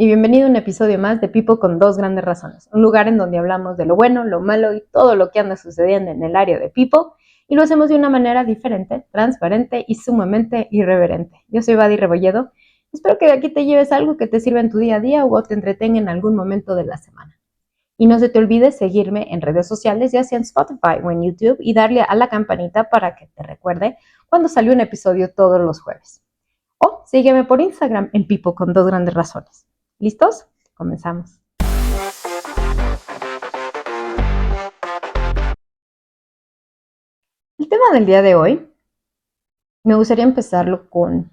y bienvenido a un episodio más de People con dos grandes razones, un lugar en donde hablamos de lo bueno, lo malo y todo lo que anda sucediendo en el área de People y lo hacemos de una manera diferente, transparente y sumamente irreverente. Yo soy Vadi Rebolledo, espero que de aquí te lleves algo que te sirva en tu día a día o te entretenga en algún momento de la semana. Y no se te olvide seguirme en redes sociales, ya sea en Spotify o en YouTube, y darle a la campanita para que te recuerde cuando sale un episodio todos los jueves. O sígueme por Instagram en Pipo con dos grandes razones. ¿Listos? Comenzamos. El tema del día de hoy, me gustaría empezarlo con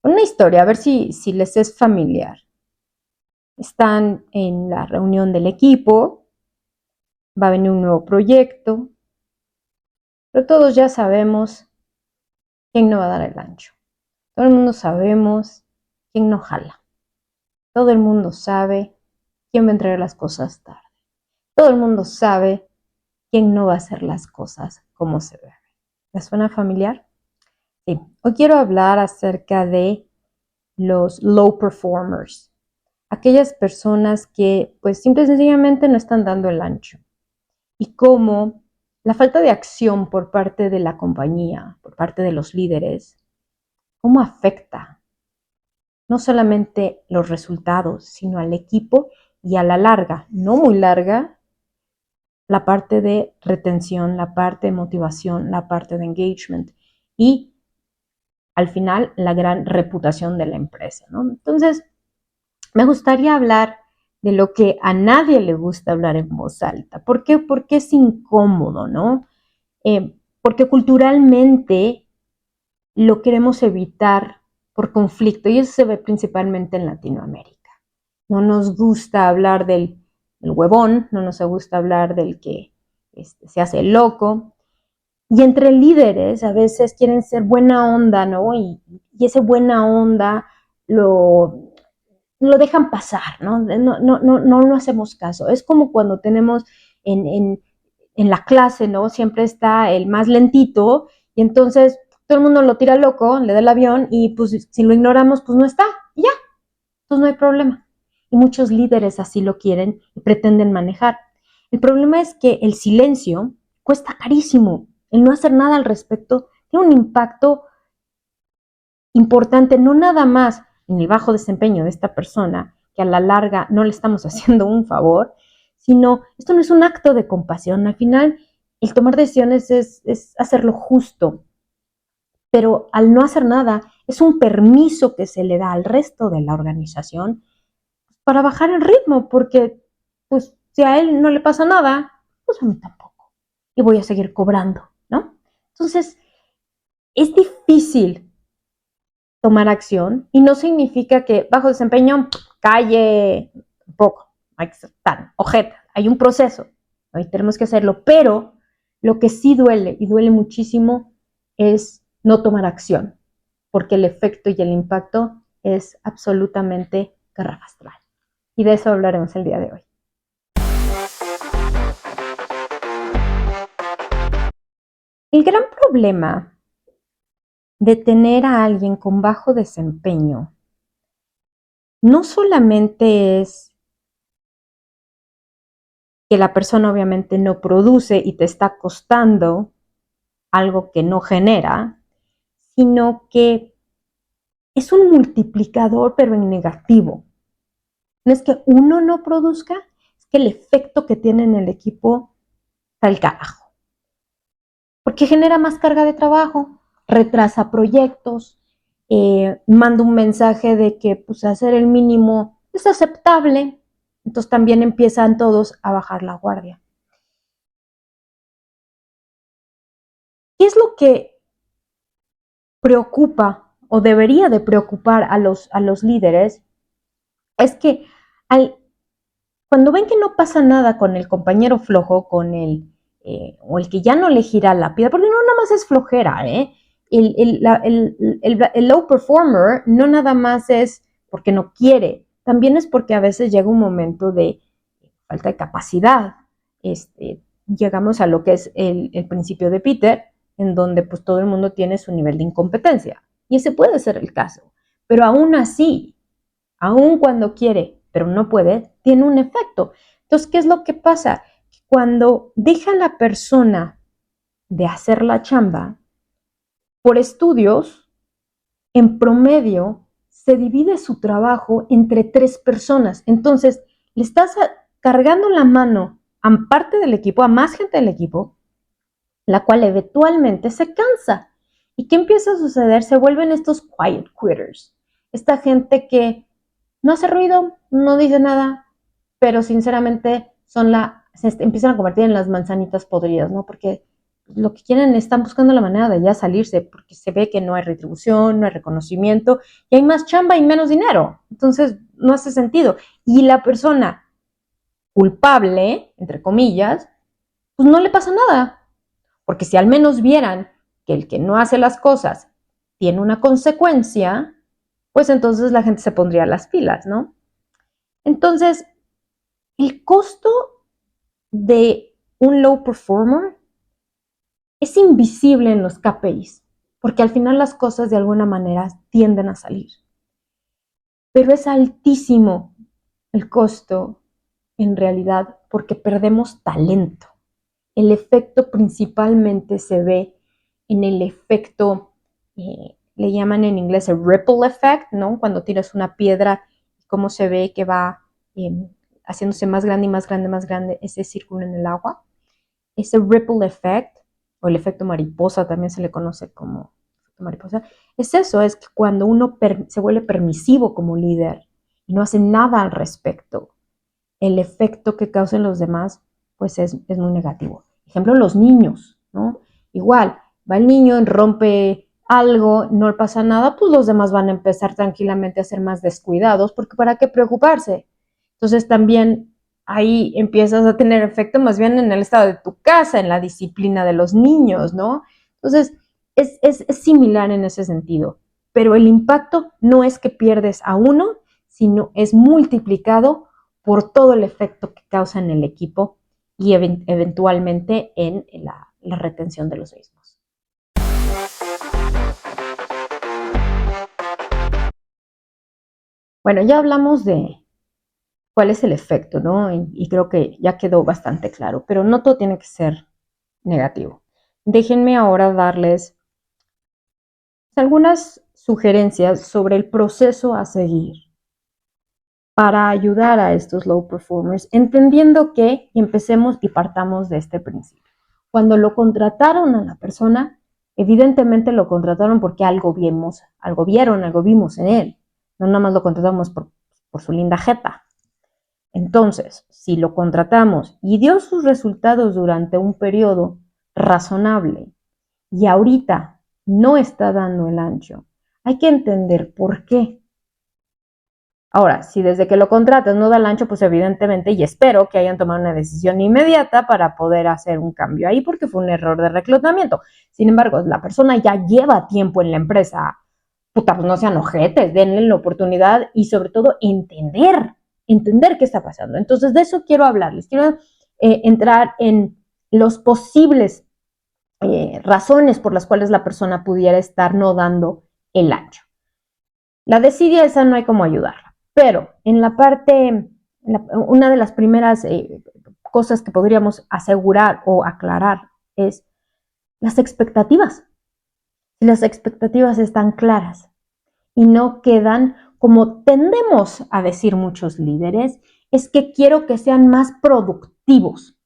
una historia, a ver si les es familiar. Están en la reunión del equipo, va a venir un nuevo proyecto, pero todos ya sabemos quién no va a dar el ancho. Todo el mundo sabemos quién no jala. Todo el mundo sabe quién va a entregar las cosas tarde. Todo el mundo sabe quién no va a hacer las cosas como se debe. ¿Les suena familiar? Sí. Hoy quiero hablar acerca de los low performers. Aquellas personas que pues simple y sencillamente no están dando el ancho. Y cómo la falta de acción por parte de la compañía, por parte de los líderes, cómo afecta no solamente los resultados, sino al equipo y a la larga, no muy larga, la parte de retención, la parte de motivación, la parte de engagement y al final la gran reputación de la empresa, ¿no? Entonces, me gustaría hablar de lo que a nadie le gusta hablar en voz alta. ¿Por qué? Porque es incómodo, ¿no? Porque culturalmente lo queremos evitar por conflicto y eso se ve principalmente en Latinoamérica. No nos gusta hablar del huevón, no nos gusta hablar del que se hace loco. Y entre líderes a veces quieren ser buena onda, ¿no? Y ese buena onda lo dejan pasar, ¿no? No hacemos caso. Es como cuando tenemos en la clase, ¿no? Siempre está el más lentito y entonces todo el mundo lo tira loco, le da el avión y pues si lo ignoramos, pues no está y ya, pues no hay problema. Y muchos líderes así lo quieren y pretenden manejar. El problema es que el silencio cuesta carísimo. El no hacer nada al respecto tiene un impacto importante, no nada más en el bajo desempeño de esta persona, que a la larga no le estamos haciendo un favor, sino esto no es un acto de compasión. Al final, el tomar decisiones es hacer lo justo, pero al no hacer nada es un permiso que se le da al resto de la organización para bajar el ritmo, porque pues si a él no le pasa nada, pues a mí tampoco. Y voy a seguir cobrando, ¿no? Entonces, es difícil tomar acción y no significa que bajo desempeño calle un poco, hay que ser tan ojeta, hay un proceso, ¿no? Y tenemos que hacerlo, pero lo que sí duele y duele muchísimo es no tomar acción, porque el efecto y el impacto es absolutamente garrafastral. Y de eso hablaremos el día de hoy. El gran problema de tener a alguien con bajo desempeño no solamente es que la persona obviamente no produce y te está costando algo que no genera, sino que es un multiplicador pero en negativo. No es que uno no produzca, es que el efecto que tiene en el equipo está al carajo. Porque genera más carga de trabajo, retrasa proyectos, manda un mensaje de que pues, hacer el mínimo es aceptable, entonces también empiezan todos a bajar la guardia. ¿Qué es lo que preocupa o debería de preocupar a los líderes? Es que cuando ven que no pasa nada con el compañero flojo, con o el que ya no le gira la pida, porque no nada más es flojera, el low performer no nada más es porque no quiere, también es porque a veces llega un momento de falta de capacidad. Llegamos a lo que es el principio de Peter, en donde pues todo el mundo tiene su nivel de incompetencia. Y ese puede ser el caso. Pero aún así, aun cuando quiere, pero no puede, tiene un efecto. Entonces, ¿qué es lo que pasa? Cuando deja a la persona de hacer la chamba, por estudios, en promedio, se divide su trabajo entre 3 personas. Entonces, le estás cargando la mano a parte del equipo, a más gente del equipo, la cual eventualmente se cansa. ¿Y qué empieza a suceder? Se vuelven estos quiet quitters. Esta gente que no hace ruido, no dice nada, pero sinceramente se empiezan a convertir en las manzanitas podridas, ¿no? Porque lo que quieren, están buscando la manera de ya salirse, porque se ve que no hay retribución, no hay reconocimiento, y hay más chamba y menos dinero. Entonces, no hace sentido. Y la persona culpable, entre comillas, pues no le pasa nada. Porque si al menos vieran que el que no hace las cosas tiene una consecuencia, pues entonces la gente se pondría las pilas, ¿no? Entonces, el costo de un low performer es invisible en los KPIs, porque al final las cosas de alguna manera tienden a salir. Pero es altísimo el costo en realidad porque perdemos talento. El efecto principalmente se ve en el efecto, le llaman en inglés el ripple effect, ¿no? Cuando tiras una piedra, cómo se ve que va haciéndose más grande y más grande, más grande ese círculo en el agua. Ese ripple effect, o el efecto mariposa, también se le conoce como efecto mariposa, es eso, es que cuando uno se vuelve permisivo como líder y no hace nada al respecto, el efecto que causa en los demás, pues es muy negativo. Ejemplo, los niños, ¿no? Igual, va el niño, rompe algo, no le pasa nada, pues los demás van a empezar tranquilamente a ser más descuidados, porque ¿para qué preocuparse? Entonces también ahí empiezas a tener efecto más bien en el estado de tu casa, en la disciplina de los niños, ¿no? Entonces es similar en ese sentido, pero el impacto no es que pierdes a uno, sino es multiplicado por todo el efecto que causa en el equipo y eventualmente en la retención de los mismos. Bueno, ya hablamos de cuál es el efecto, ¿no? Y creo que ya quedó bastante claro, pero no todo tiene que ser negativo. Déjenme ahora darles algunas sugerencias sobre el proceso a seguir para ayudar a estos low performers, entendiendo que empecemos y partamos de este principio. Cuando lo contrataron a la persona, evidentemente lo contrataron porque algo vimos, algo vieron, algo vimos en él. No nada más lo contratamos por su linda jeta. Entonces, si lo contratamos y dio sus resultados durante un periodo razonable y ahorita no está dando el ancho, hay que entender por qué. Ahora, si desde que lo contratas no da el ancho, pues evidentemente, y espero que hayan tomado una decisión inmediata para poder hacer un cambio ahí, porque fue un error de reclutamiento. Sin embargo, la persona ya lleva tiempo en la empresa. Puta, pues no sean ojetes, denle la oportunidad y sobre todo entender qué está pasando. Entonces, de eso quiero hablarles. Quiero entrar en los posibles razones por las cuales la persona pudiera estar no dando el ancho. La desidia esa no hay cómo ayudarla, pero en la parte, una de las primeras cosas que podríamos asegurar o aclarar es las expectativas. Si las expectativas están claras y no quedan como tendemos a decir muchos líderes, es que quiero que sean más productivos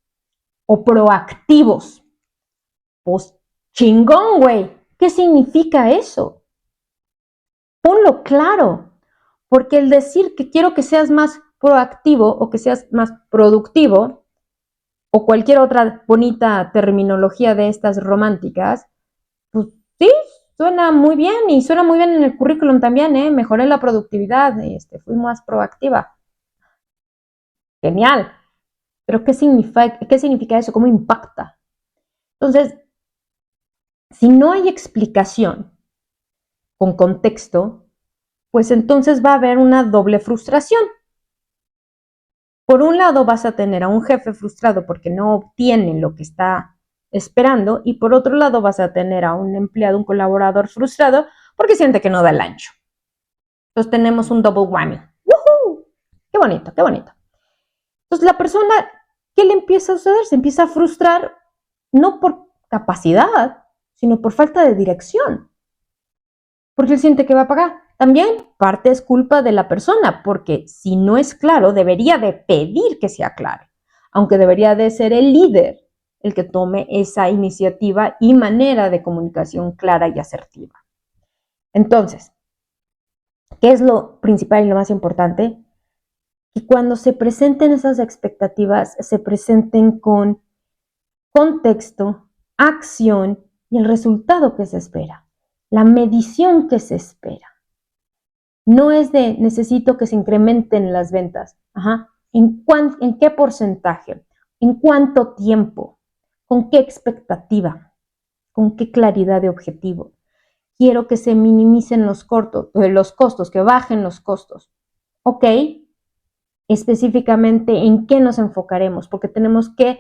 o proactivos. Pues chingón, güey. ¿Qué significa eso? Ponlo claro, porque el decir que quiero que seas más proactivo o que seas más productivo o cualquier otra bonita terminología de estas románticas, pues sí, suena muy bien y suena muy bien en el currículum también, ¿eh? Mejoré la productividad, fui más proactiva. Genial. Pero ¿qué significa eso? ¿Cómo impacta? Entonces, si no hay explicación con contexto, pues entonces va a haber una doble frustración. Por un lado vas a tener a un jefe frustrado porque no obtiene lo que está esperando y por otro lado vas a tener a un empleado, un colaborador frustrado porque siente que no da el ancho. Entonces tenemos un double whammy. Qué bonito, qué bonito. Entonces la persona, ¿qué le empieza a suceder? Se empieza a frustrar no por capacidad, sino por falta de dirección, porque él siente que va a pagar. También parte es culpa de la persona, porque si no es claro, debería de pedir que sea claro, aunque debería de ser el líder el que tome esa iniciativa y manera de comunicación clara y asertiva. Entonces, ¿qué es lo principal y lo más importante? Que cuando se presenten esas expectativas, se presenten con contexto, acción y el resultado que se espera, la medición que se espera. No es de necesito que se incrementen las ventas. Ajá. ¿En qué porcentaje? ¿En cuánto tiempo? ¿Con qué expectativa? ¿Con qué claridad de objetivo? Quiero que se minimicen los costos, que bajen los costos. Ok, específicamente en qué nos enfocaremos, porque tenemos que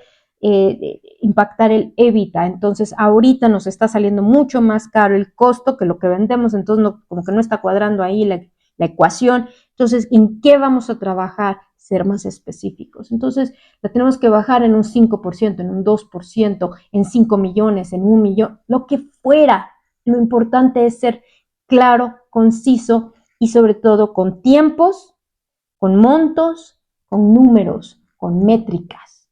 impactar el EBITDA. Entonces, ahorita nos está saliendo mucho más caro el costo que lo que vendemos, entonces como que no está cuadrando ahí la ecuación. Entonces, ¿en qué vamos a trabajar? Ser más específicos. Entonces, la tenemos que bajar en un 5%, en un 2%, en 5 millones, en 1 millón, lo que fuera. Lo importante es ser claro, conciso y sobre todo con tiempos, con montos, con números, con métricas.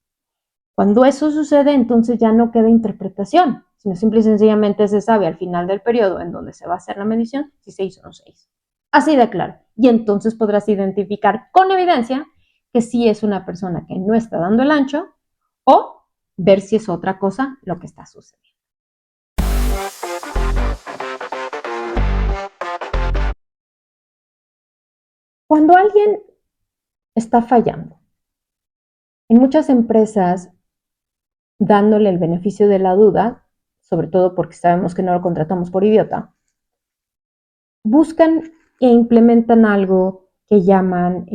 Cuando eso sucede, entonces ya no queda interpretación, sino simple y sencillamente se sabe al final del periodo en donde se va a hacer la medición si se hizo o no se hizo. Así de claro. Y entonces podrás identificar con evidencia que sí es una persona que no está dando el ancho o ver si es otra cosa lo que está sucediendo. Cuando alguien está fallando, en muchas empresas, dándole el beneficio de la duda, sobre todo porque sabemos que no lo contratamos por idiota, buscan e implementan algo que llaman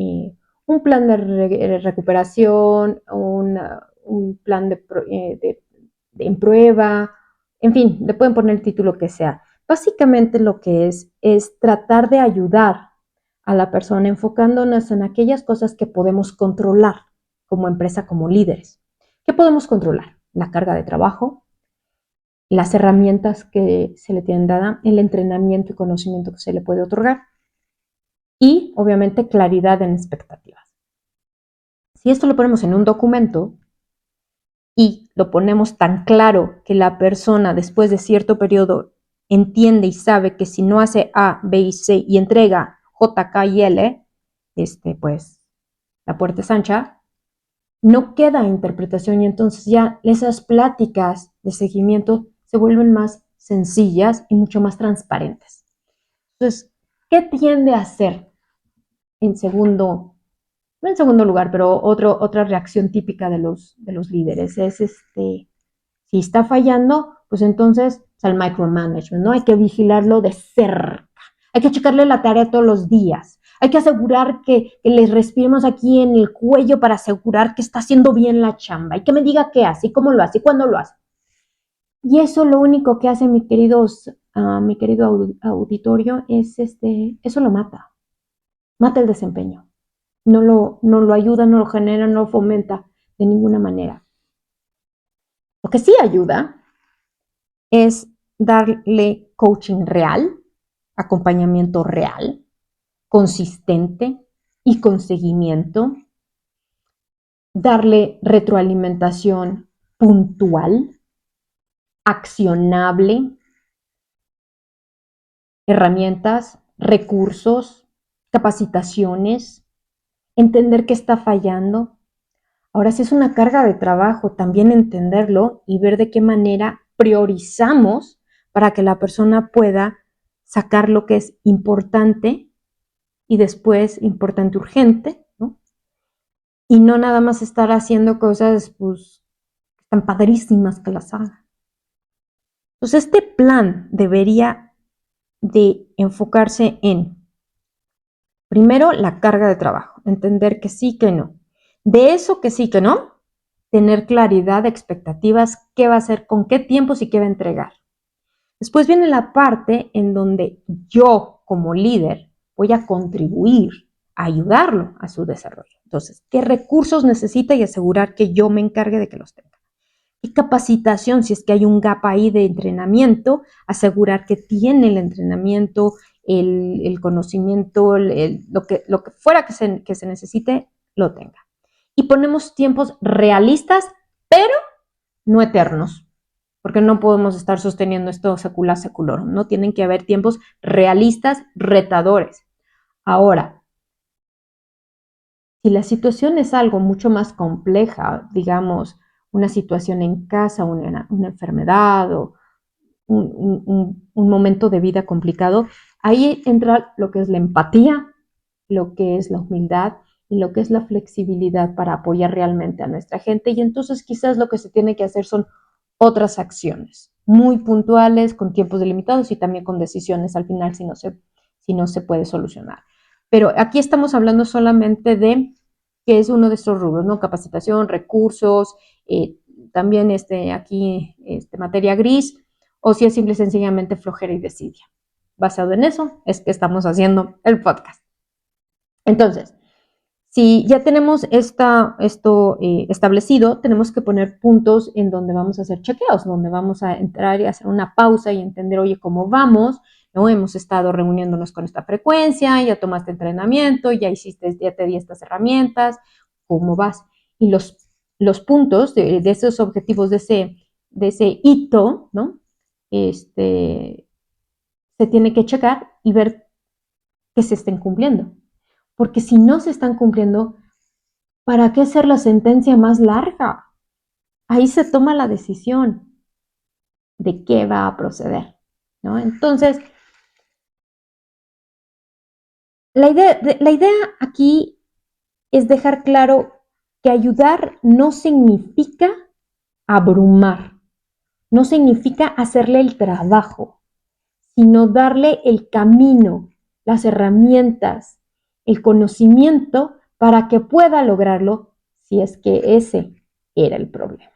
un plan de recuperación, un plan en prueba, en fin, le pueden poner el título que sea. Básicamente lo que es tratar de ayudar a la persona enfocándonos en aquellas cosas que podemos controlar como empresa, como líderes. ¿Qué podemos controlar? La carga de trabajo, las herramientas que se le tienen dada, el entrenamiento y conocimiento que se le puede otorgar y, obviamente, claridad en expectativas. Si esto lo ponemos en un documento y lo ponemos tan claro que la persona después de cierto periodo entiende y sabe que si no hace A, B y C y entrega J, K y L, pues la puerta es ancha, no queda interpretación y entonces ya esas pláticas de seguimiento se vuelven más sencillas y mucho más transparentes. Entonces, ¿qué tiende a hacer en segundo, no en segundo lugar, pero otra reacción típica de los líderes es si está fallando, pues entonces es el micromanagement, ¿no? Hay que vigilarlo de cerca, hay que checarle la tarea todos los días, hay que asegurar que les respiremos aquí en el cuello para asegurar que está haciendo bien la chamba y que me diga qué hace y cómo lo hace y cuándo lo hace. Y eso lo único que hace mi querido auditorio es eso lo mata el desempeño. No lo ayuda, no lo genera, no lo fomenta de ninguna manera. Lo que sí ayuda es darle coaching real, acompañamiento real, consistente y con seguimiento, darle retroalimentación puntual, accionable, herramientas, recursos, capacitaciones, entender qué está fallando. Ahora, si es una carga de trabajo, también entenderlo y ver de qué manera priorizamos para que la persona pueda sacar lo que es importante y después importante urgente, ¿no? Y no nada más estar haciendo cosas pues tan padrísimas que las haga. Entonces, este plan debería de enfocarse en, primero, la carga de trabajo, entender que sí, que no. De eso que sí, que no, tener claridad de expectativas, qué va a hacer, con qué tiempos y qué va a entregar. Después viene la parte en donde yo, como líder, voy a contribuir ayudarlo a su desarrollo. Entonces, ¿qué recursos necesita y asegurar que yo me encargue de que los tenga? Y capacitación, si es que hay un gap ahí de entrenamiento, asegurar que tiene el entrenamiento, el conocimiento, lo que fuera que se necesite, lo tenga. Y ponemos tiempos realistas, pero no eternos, porque no podemos estar sosteniendo esto secula seculorum, ¿no? Tienen que haber tiempos realistas, retadores. Ahora, si la situación es algo mucho más compleja, digamos, una situación en casa, una enfermedad o un momento de vida complicado, ahí entra lo que es la empatía, lo que es la humildad y lo que es la flexibilidad para apoyar realmente a nuestra gente. Y entonces quizás lo que se tiene que hacer son otras acciones muy puntuales, con tiempos delimitados y también con decisiones al final si no se puede solucionar. Pero aquí estamos hablando solamente de que es uno de estos rubros, ¿no? Capacitación, recursos, también aquí materia gris, o si es simple y sencillamente flojera y desidia. Basado en eso es que estamos haciendo el podcast. Entonces, si ya tenemos esto establecido, tenemos que poner puntos en donde vamos a hacer chequeos, donde vamos a entrar y hacer una pausa y entender, oye, ¿cómo vamos? ¿No? Hemos estado reuniéndonos con esta frecuencia, ya tomaste entrenamiento, ya te di estas herramientas, ¿cómo vas? Y los puntos de esos objetivos, de ese hito, ¿no? Se tiene que checar y ver que se estén cumpliendo. Porque si no se están cumpliendo, ¿para qué hacer la sentencia más larga? Ahí se toma la decisión de qué va a proceder, ¿no? Entonces, la idea aquí es dejar claro que ayudar no significa abrumar, no significa hacerle el trabajo, sino darle el camino, las herramientas, el conocimiento para que pueda lograrlo si es que ese era el problema.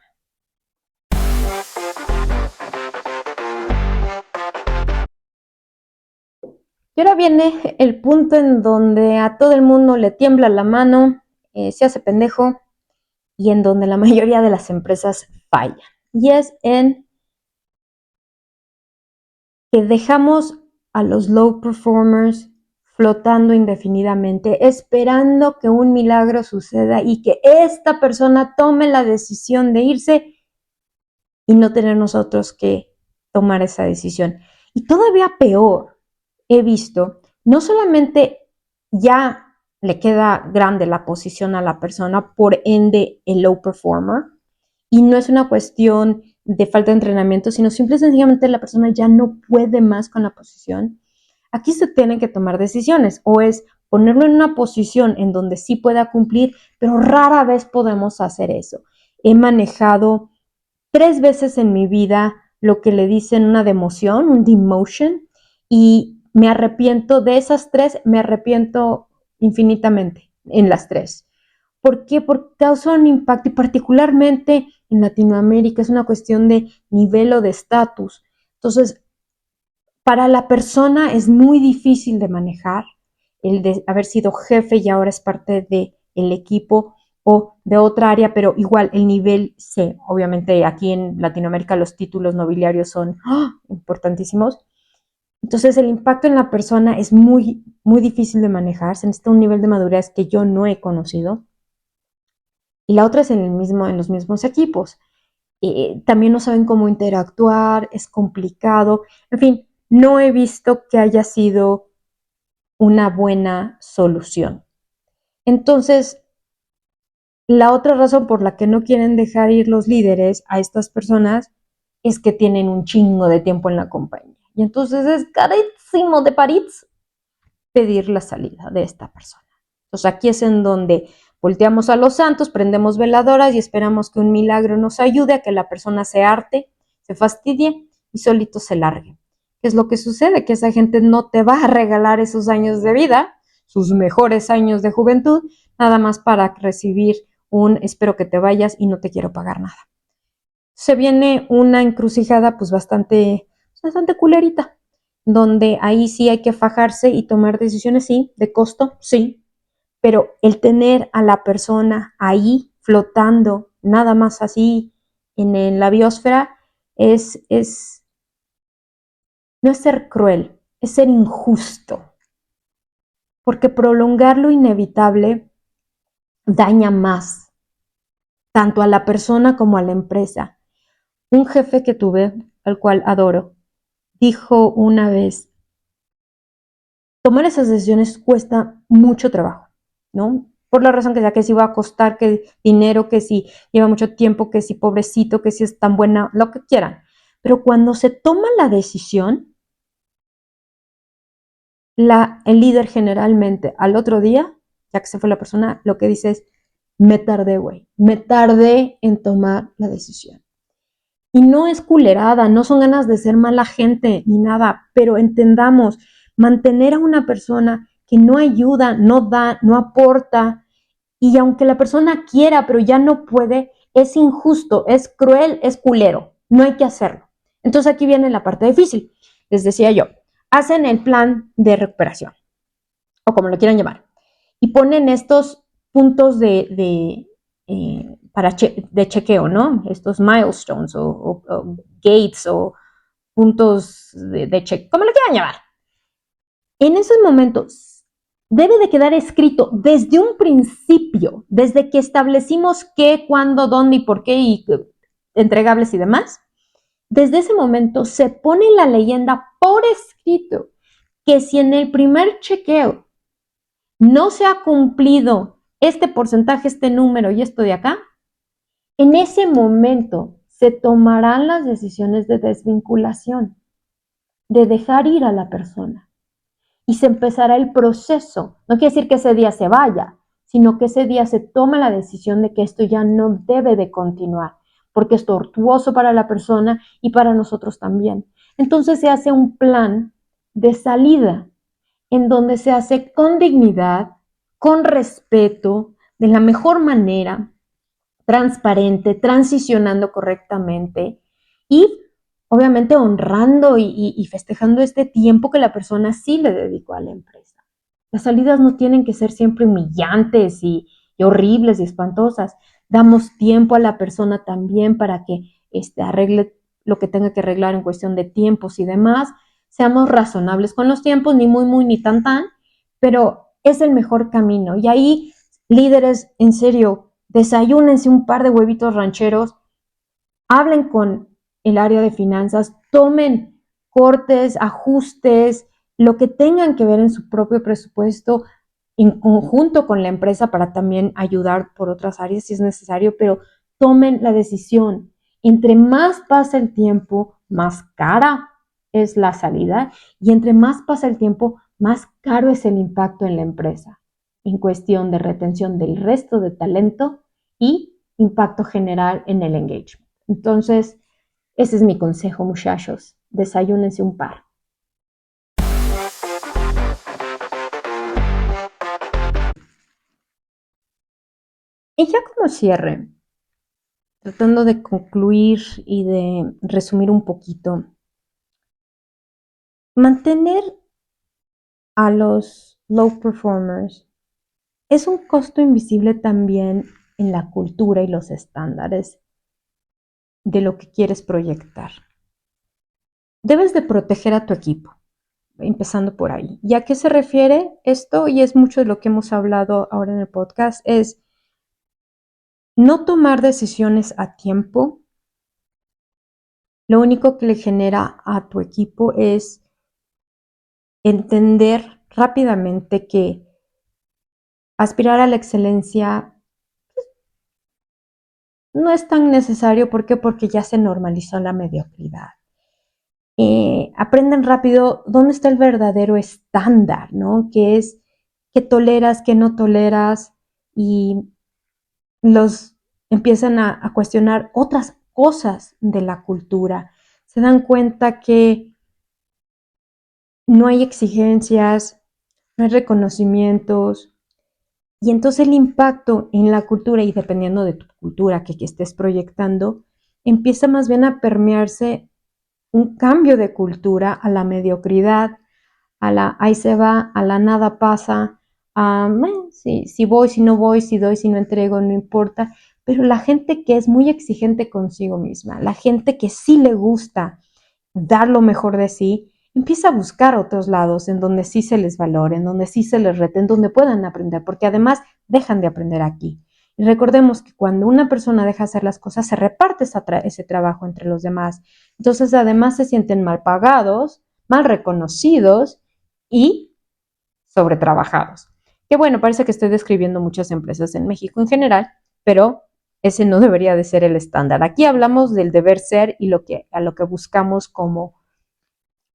Y ahora viene el punto en donde a todo el mundo le tiembla la mano, se hace pendejo y en donde la mayoría de las empresas fallan. Y es en que dejamos a los low performers flotando indefinidamente, esperando que un milagro suceda y que esta persona tome la decisión de irse y no tener nosotros que tomar esa decisión. Y todavía peor, he visto, no solamente ya le queda grande la posición a la persona, por ende el low performer, y no es una cuestión de falta de entrenamiento, sino simple y sencillamente la persona ya no puede más con la posición. Aquí se tienen que tomar decisiones, o es ponerlo en una posición en donde sí pueda cumplir, pero rara vez podemos hacer eso. He manejado 3 veces en mi vida lo que le dicen una democión, un demotion, y me arrepiento de esas 3, me arrepiento infinitamente en las 3. ¿Por qué? Porque causa un impacto y particularmente en Latinoamérica es una cuestión de nivel o de estatus. Entonces, para la persona es muy difícil de manejar el de haber sido jefe y ahora es parte del equipo o de otra área, pero igual el nivel C. Obviamente aquí en Latinoamérica los títulos nobiliarios son importantísimos. Entonces el impacto en la persona es muy, muy difícil de manejar. Se necesita un nivel de madurez que yo no he conocido. Y la otra es en los mismos equipos. También no saben cómo interactuar, es complicado. En fin, no he visto que haya sido una buena solución. Entonces, la otra razón por la que no quieren dejar ir los líderes a estas personas es que tienen un chingo de tiempo en la compañía. Y entonces es carísimo de París pedir la salida de esta persona. Entonces aquí es en donde volteamos a los santos, prendemos veladoras y esperamos que un milagro nos ayude a que la persona se harte, se fastidie y solito se largue. ¿Qué es lo que sucede? Que esa gente no te va a regalar esos años de vida, sus mejores años de juventud, nada más para recibir un espero que te vayas y no te quiero pagar nada. Se viene una encrucijada pues bastante culerita, donde ahí sí hay que fajarse y tomar decisiones, sí, de costo, sí, pero el tener a la persona ahí flotando, nada más así en la biosfera, no es ser cruel, es ser injusto, porque prolongar lo inevitable daña más, tanto a la persona como a la empresa. Un jefe que tuve, al cual adoro, dijo una vez, tomar esas decisiones cuesta mucho trabajo, ¿no? Por la razón que sea, que si va a costar, que dinero, que si lleva mucho tiempo, que si pobrecito, que si es tan buena, lo que quieran. Pero cuando se toma la decisión, el líder generalmente al otro día, ya que se fue la persona, lo que dice es, me tardé, güey, me tardé en tomar la decisión. Y no es culerada, no son ganas de ser mala gente ni nada, pero entendamos, mantener a una persona que no ayuda, no da, no aporta, y aunque la persona quiera, pero ya no puede, es injusto, es cruel, es culero, no hay que hacerlo. Entonces aquí viene la parte difícil. Les decía yo, hacen el plan de recuperación, o como lo quieran llamar, y ponen estos puntos de chequeo, ¿no? Estos milestones o gates o puntos de chequeo, como lo quieran llamar. En esos momentos debe de quedar escrito desde un principio, desde que establecimos qué, cuándo, dónde y por qué y entregables y demás. Desde ese momento se pone la leyenda por escrito que si en el primer chequeo no se ha cumplido este porcentaje, este número y esto de acá, en ese momento se tomarán las decisiones de desvinculación, de dejar ir a la persona. Y se empezará el proceso. No quiere decir que ese día se vaya, sino que ese día se toma la decisión de que esto ya no debe de continuar, porque es tortuoso para la persona y para nosotros también. Entonces se hace un plan de salida en donde se hace con dignidad, con respeto, de la mejor manera, transparente, transicionando correctamente y obviamente honrando y festejando este tiempo que la persona sí le dedicó a la empresa. Las salidas no tienen que ser siempre humillantes y horribles y espantosas. Damos tiempo a la persona también para que arregle lo que tenga que arreglar en cuestión de tiempos y demás. Seamos razonables con los tiempos, ni muy, muy, ni tan, tan, pero es el mejor camino. Y ahí, líderes, en serio, desayúnense un par de huevitos rancheros, hablen con el área de finanzas, tomen cortes, ajustes, lo que tengan que ver en su propio presupuesto en conjunto con la empresa para también ayudar por otras áreas si es necesario, pero tomen la decisión. Entre más pasa el tiempo, más cara es la salida y entre más pasa el tiempo, más caro es el impacto en la empresa en cuestión de retención del resto de talento y impacto general en el engagement. Entonces, ese es mi consejo, muchachos. Desayúnense un par. Y ya como cierre, tratando de concluir y de resumir un poquito, mantener a los low performers es un costo invisible también en la cultura y los estándares de lo que quieres proyectar. Debes de proteger a tu equipo, empezando por ahí. ¿Y a qué se refiere esto? Y es mucho de lo que hemos hablado ahora en el podcast, es no tomar decisiones a tiempo. Lo único que le genera a tu equipo es entender rápidamente que aspirar a la excelencia no es tan necesario. ¿Por qué? Porque ya se normalizó la mediocridad. Aprenden rápido dónde está el verdadero estándar, ¿no? Que es qué toleras, qué no toleras, y los empiezan a cuestionar otras cosas de la cultura. Se dan cuenta que no hay exigencias, no hay reconocimientos, y entonces el impacto en la cultura, y dependiendo de tu cultura que estés proyectando, empieza más bien a permearse un cambio de cultura a la mediocridad, a la ahí se va, a la nada pasa, si voy, si no voy, si doy, si no entrego, no importa. Pero la gente que es muy exigente consigo misma, la gente que sí le gusta dar lo mejor de sí, empieza a buscar otros lados en donde sí se les valore, en donde sí se les rete, en donde puedan aprender, porque además dejan de aprender aquí. Y recordemos que cuando una persona deja hacer las cosas, se reparte ese trabajo entre los demás. Entonces, además se sienten mal pagados, mal reconocidos y sobretrabajados. Que bueno, parece que estoy describiendo muchas empresas en México en general, pero ese no debería de ser el estándar. Aquí hablamos del deber ser y a lo que buscamos como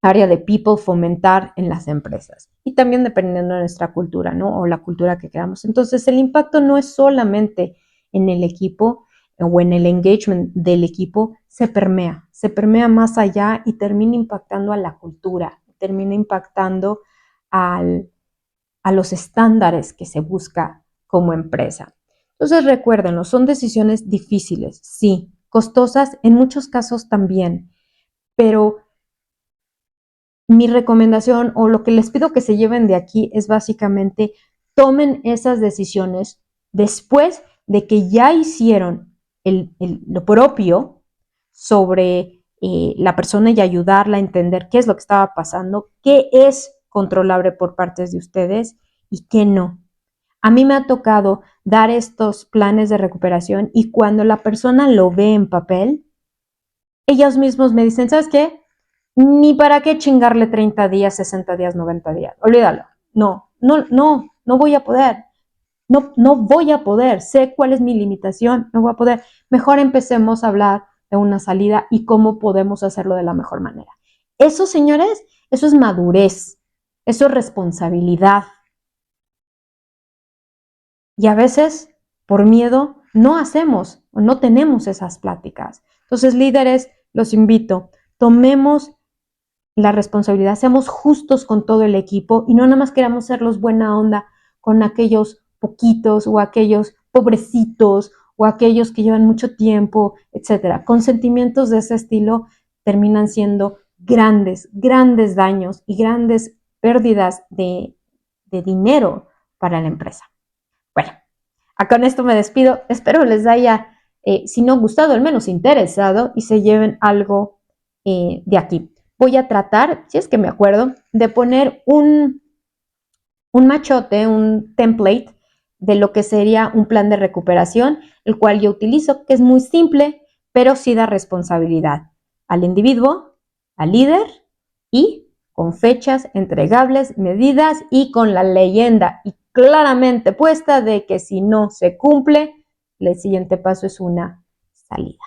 área de people fomentar en las empresas. Y también dependiendo de nuestra cultura, ¿no? O la cultura que queramos. Entonces, el impacto no es solamente en el equipo o en el engagement del equipo, se permea más allá y termina impactando a la cultura, termina impactando al, a los estándares que se busca como empresa. Entonces, recuérdenlo, son decisiones difíciles, sí, costosas en muchos casos también, pero mi recomendación o lo que les pido que se lleven de aquí es básicamente tomen esas decisiones después de que ya hicieron lo propio sobre la persona y ayudarla a entender qué es lo que estaba pasando, qué es controlable por partes de ustedes y qué no. A mí me ha tocado dar estos planes de recuperación y cuando la persona lo ve en papel, ellos mismos me dicen, ¿sabes qué? Ni para qué chingarle 30 días, 60 días, 90 días. Olvídalo. No voy a poder. No voy a poder. Sé cuál es mi limitación. No voy a poder. Mejor empecemos a hablar de una salida y cómo podemos hacerlo de la mejor manera. Eso, señores, eso es madurez. Eso es responsabilidad. Y a veces, por miedo, no hacemos o no tenemos esas pláticas. Entonces, líderes, los invito, tomemos la responsabilidad, seamos justos con todo el equipo y no nada más queramos serlos buena onda con aquellos poquitos o aquellos pobrecitos o aquellos que llevan mucho tiempo, etcétera. Con sentimientos de ese estilo terminan siendo grandes daños y grandes pérdidas de dinero para la empresa. Bueno, con esto me despido. Espero les haya, si no gustado, al menos interesado y se lleven algo de aquí. Voy a tratar, si es que me acuerdo, de poner un machote, un template de lo que sería un plan de recuperación, el cual yo utilizo, que es muy simple, pero sí da responsabilidad al individuo, al líder y con fechas entregables, medidas y con la leyenda y claramente puesta de que si no se cumple, el siguiente paso es una salida.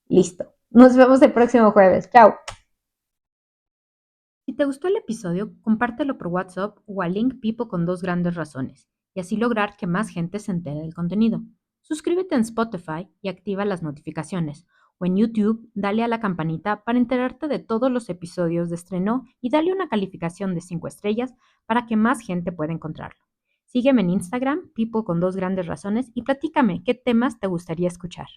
Listo. Nos vemos el próximo jueves. Chao. Si te gustó el episodio, compártelo por WhatsApp o al link Pipo con 2 grandes razones y así lograr que más gente se entere del contenido. Suscríbete en Spotify y activa las notificaciones o en YouTube dale a la campanita para enterarte de todos los episodios de estreno y dale una calificación de 5 estrellas para que más gente pueda encontrarlo. Sígueme en Instagram, Pipo con 2 grandes razones y platícame qué temas te gustaría escuchar.